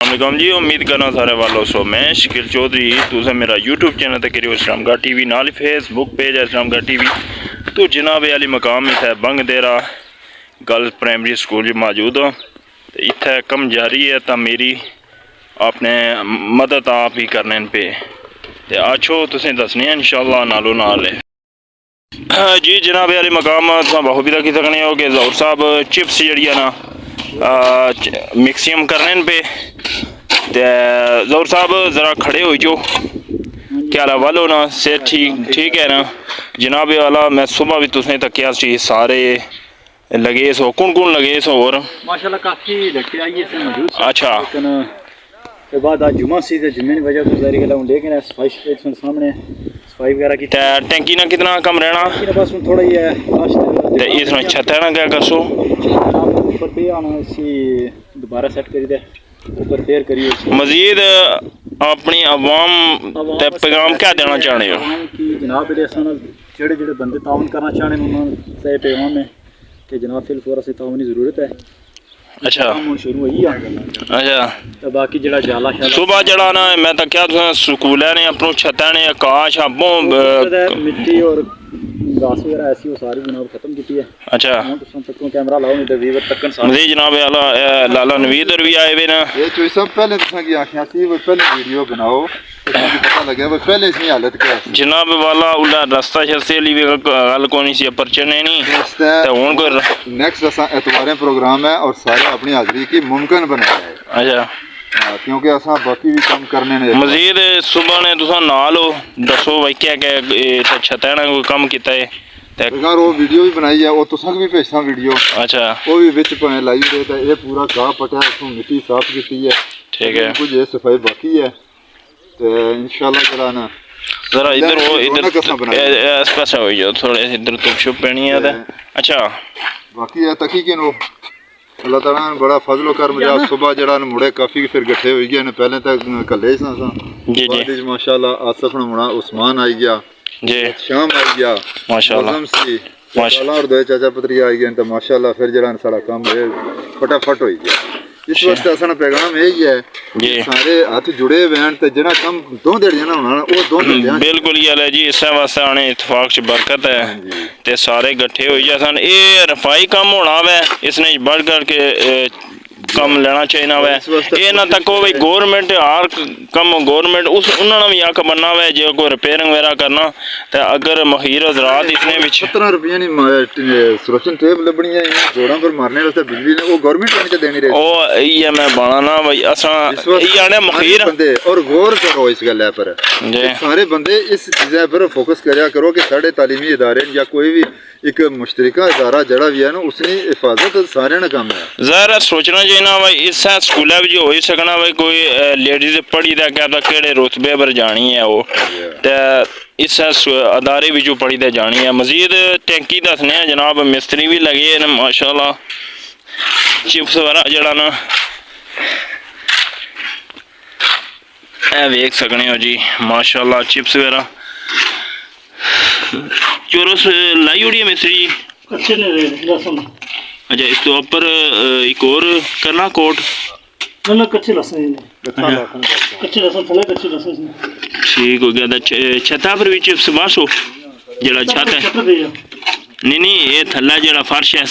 अस्सलाम वालेकुम जी। उम्मीद करना सारे वालों सो मैं शकील चौधरी तुसें मेरा यूट्यूब चैनल ते करियो इस्लामगढ़ टीवी नाल फेसबुक पेज है इस्लामगढ़ टीवी। तो जनाब अली मकाम इत्थै बंग देरा गर्ल्स प्राइमरी स्कूल मौजूद हो। इत्थै कम जारी है तो मेरी अपने मदद आप ही करने पे ते अच्छो तुसें दसने इंशाअल्लाह नालो नाल जी। जनाब अली मकाम तुम बखूबी रखी सकने हो कि जौहर साहब चिप्स जी ना मिक्सियम करने पे ते जौहर साहब ज़रा खड़े हो जो क्या हाल वालो ना से ठीक है ना जनाब वाला। मैं सुबह भी तुसें तकिया सी सारे लगे सो कौन लगे सो और माशाल्लाह काफी लड़के आई है मौजूद। अच्छा के बाद आज जुमा सी ते जुम्मे की वजह से जारी गला लेकिन सफाई सामने सफाई वगैरह की टैंकी ना कितना कम रहना बस थोड़ा ही है ते इसमें छत है ना क्या करसो ऊपर पे आना सी दोबारा सेट करी दे ऊपर पेयर करिए मजीद अपनी अवाम ते पैगाम क्या देना चाहते हो कि जनाब जेड़े जेड़े बंदे ताउन करना चाहते हैं उन्होंने से पैगाम है कि जनाब फिल फौरा से ताउन की जरूरत है। अच्छा शुरू हुई है अच्छा तो बाकी जड़ा जाला सुबह जड़ा ना मैं तो क्या स्कूल ने अपनों छत्ता ने आकाश आपो मिट्टी और घास वगैरह ऐसी वो सारी जनाब खत्म की है। अच्छा तक कैमरा लाओ नहीं तो वीवर तक जी जनाब लाला नवीद भी आए हुए ना ये तो सब पहले तुसा की आखिया सी वो पहले वीडियो बनाओ पता लगे वो पहले इसकी हालत क्या है जनाब वाला उल्ला रास्ता शस्ते ली गल कोनी सी परचने नहीं तो हुन कोई नेक्स्ट असा एतवारें प्रोग्राम है और सारे अपनी हाजिरी की मुमकिन बनाया है। अच्छा क्योंकि असा बाकी भी काम करने ने मजीद सुबह ने तुसा नाल हो दसो भाई क्या क्या छत्ता ने कोई काम कीता है अगर वो वीडियो भी बनाई है वो तुसा भी भेजता वीडियो। अच्छा वो भी विच भावे लाई दे तो ये पूरा घाह पटा इसको मिट्टी साफ की है ठीक है कुछ ये सफाई बाकी है तो इंशाल्लाह जरा ना जरा इधर वो इधर पासा हो जाओ थोड़े इधर तो छुप पैनी है। अच्छा बाकी है तकी के नो अल्लाह ताला ने बड़ा फजल करम दिया सुबह जड़ा मुड़े काफी फिर गठे हो गए ने पहले तक कल्ले सा जी जी माशाल्लाह आसफ ने मुड़ा उस्मान आई गया जी शाम आई गया माशाल्लाह माशाल्लाह और दो चाचा पुत्री आई गए तो माशाल्लाह फिर जड़ा सारा काम फटाफट हो गया। इस वास्ते असा पैगाम यही है जी सारे हाथ जुड़े हुए हैं तो जड़ा कम दो देड़ियां ना होना वो दो बिल्कुल ही है जी। इस वास्ते आने इतफाक च बरकत है ते सारे इकट्ठे हो जासन ये रफाई कम होना वे इसने बढ़ करके कम लेना चाहिए वे ये ना तको भाई गवर्नमेंट हर कम गवर्नमेंट उस उन्होंने भी आख बनना वे जो कोई रिपेयरिंग वगैरह करना तो अगर मखीर हजरात इतने भी 17 रुपये नहीं सुरक्षण टेप लबनी है जोड़ों पर मारने वास्ते बिजली ने वो गवर्नमेंट ने देनी रही ओ ये मैं बनाना भाई असा ये आने मखीर बंदे और गौर करो इस गल पर सारे बंदे इस चीज़ पर फोकस करया करो कि साढ़े तालीमी इदारे या कोई भी एक मुश्तरका इदारा जड़ा भी है ना उसकी हिफाजत सारे ने काम है ज़रा सोचना चाहिए ना भाई इस स्कूल भी हो सकना भाई कोई लेडीज पढ़ी दा क्या केड़े रुतबे पर जानी है वो ते इस अदारे भी जो पढ़ी दे जानी है। मजीद टैंकी दसने जनाब मिस्त्री भी लगे न माशाल्लाह चिप्स वगैरह जड़ा ना वेख सकने हो जी माशाल्लाह चिप्स वगैरह चोरस लाई उड़ी है मिस्त्री अच्छा इस तो ऊपर एक और करना कोट ना कच्चे लहसुन कच्चे लहसुन थले कच्चे लहसुन ठीक हो गया छता पर भी चिप्स बासो जड़ा छत है नहीं ये थल्ला जड़ा फर्श है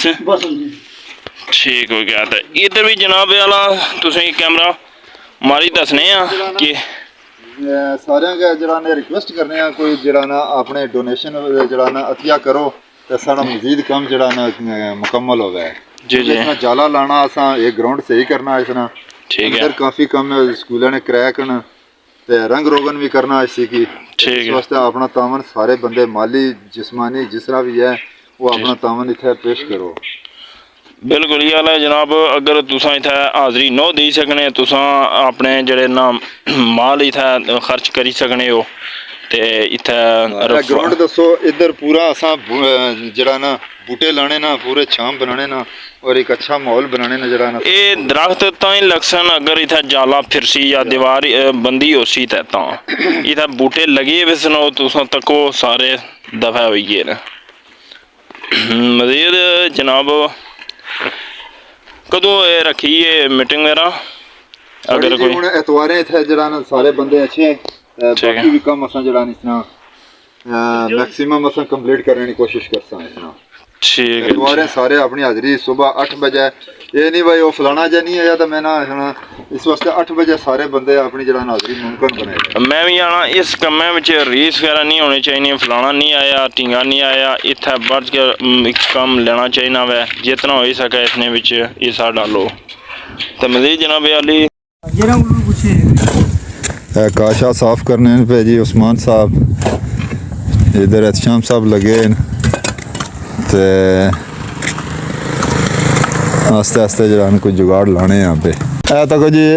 ठीक हो गया तो इधर भी जनाब वाला तुसें कैमरा मारी दसने कि सारे जरा ने रिक्वेस्ट करने कोई जरा ना अपने डोनेशन जरा ना अतिया करो तो सारा मजीद कम जरा ना मुकम्मल हो गया जी जी जाला लाना असा एक ग्राउंड सही करना इसना ठीक है काफ़ी कम स्कूलों ने क्रैक न ते रंग रोगन भी करना इसी की इस वास्ते अपना तावन सारे बंदे माली जिस्मानी जिस तरह भी है वो अपना तावन इत्थे पेश करो। बिल्कुल ही हाल है जनाब अगर तुसा इत्थे हाज़री न दे सकने तुसा अपने जड़े ना माल इत्थे खर्च करी सकने हो ते इत्थे ग्राउंड दसो इधर पूरा असा जड़ा ना बूटे लाने ना पूरे छाम बनाने ना और एक अच्छा माहौल बनाने ना जरा ना ये दरख्त ताई लगसन अगर इत्थे जाला फिरसी या दीवार बंदी होसी तो इत्थे बूटे लगे हुए सन तुसा तको सारे दफा हो गए न। मजीद जनाब कदों रखी है मीटिंग वगैरह अगर कोई ਹੁਣ ਐਤਵਾਰੇ ਇੱਥੇ ਜਿਹੜਾ ਨਾ ਸਾਰੇ ਬੰਦੇ ਅੱਛੇ ਬਾਕੀ ਵੀ ਕੰਮ ਅਸਾਂ ਜਿਹੜਾ ਇਸ ਤਰ੍ਹਾਂ ਮੈਕਸਿਮਮ ਅਸਾਂ ਕੰਪਲੀਟ ਕਰਨ ਦੀ ਕੋਸ਼ਿਸ਼ ਕਰਸਾਂ ਇਸ ਤਰ੍ਹਾਂ ठीक है ਐਤਵਾਰੇ ਸਾਰੇ ਆਪਣੀ ਹਾਜ਼ਰੀ ਸਵੇਰ 8 ਵਜੇ ਇਹ ਨਹੀਂ ਭਾਈ ਉਹ ਫਲਾਣਾ ਜਿਹਾ ਨਹੀਂ ਆਇਆ ਤਾਂ ਮੈਂ ਨਾ ਹੁਣ ਇਸ ਵਾਸਤੇ 8 ਵਜੇ ਸਾਰੇ ਬੰਦੇ ਆਪਣੀ ਜਿਹੜਾ ਹਾਜ਼ਰੀ ਮੁਮਕਿਨ ਬਣਾਏ मैं भी आना इस कम्मे विच रीस वगैरह नहीं होनी चाहिए फलाना नहीं आया टींगा नहीं आया इत्थे बढ़ के कम लेना चाहिए वै जितना हो सके इसने विच हिस्सा डालो तो मजीद जनाब अली काशा साफ करने पे जी उस्मान साहब इधर एहतशाम साहब लगे ते आस्ते आस्ते जरा कोई जुगाड़ लाने यहाँ पे ऐ तक जी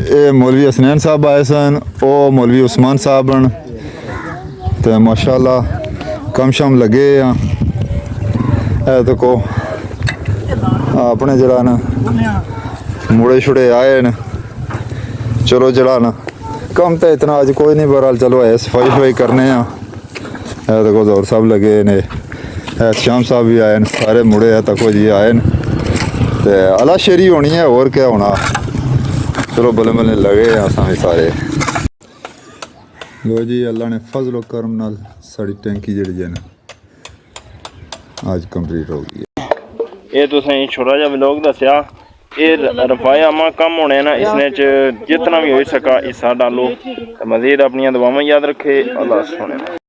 ये मौलवी हसनैन साहब आए सन वो मौलवी उस्मान साहब हैं ते माशाल्लाह कम शम लगे हैं ऐ तको अपने जरा ना मुड़े छुड़े आए न चलो जरा ना कम तो इतना अज कोई नहीं बहरहाल चलो है सफाई शफाई करने ऐ तको दौर साहब लगे ने शाम साहब भी आए न सारे मुड़े है तको जी आए न ते अला शेरी होनी है और क्या होना चलो बल्ले बल्ले लगे असां भी सारे लो जी अल्लाह ने फजल करम नाल साड़ी टैंकी जेड़ी है ना आज कंप्लीट हो गई है ये तुसें छोटा जिहा व्लॉग दस्या ये रफायामा कम होने ना इसने च जितना भी हो सका हिस्सा डालो मजीद अपनी दुआवां याद रखे अल्लाह सुने।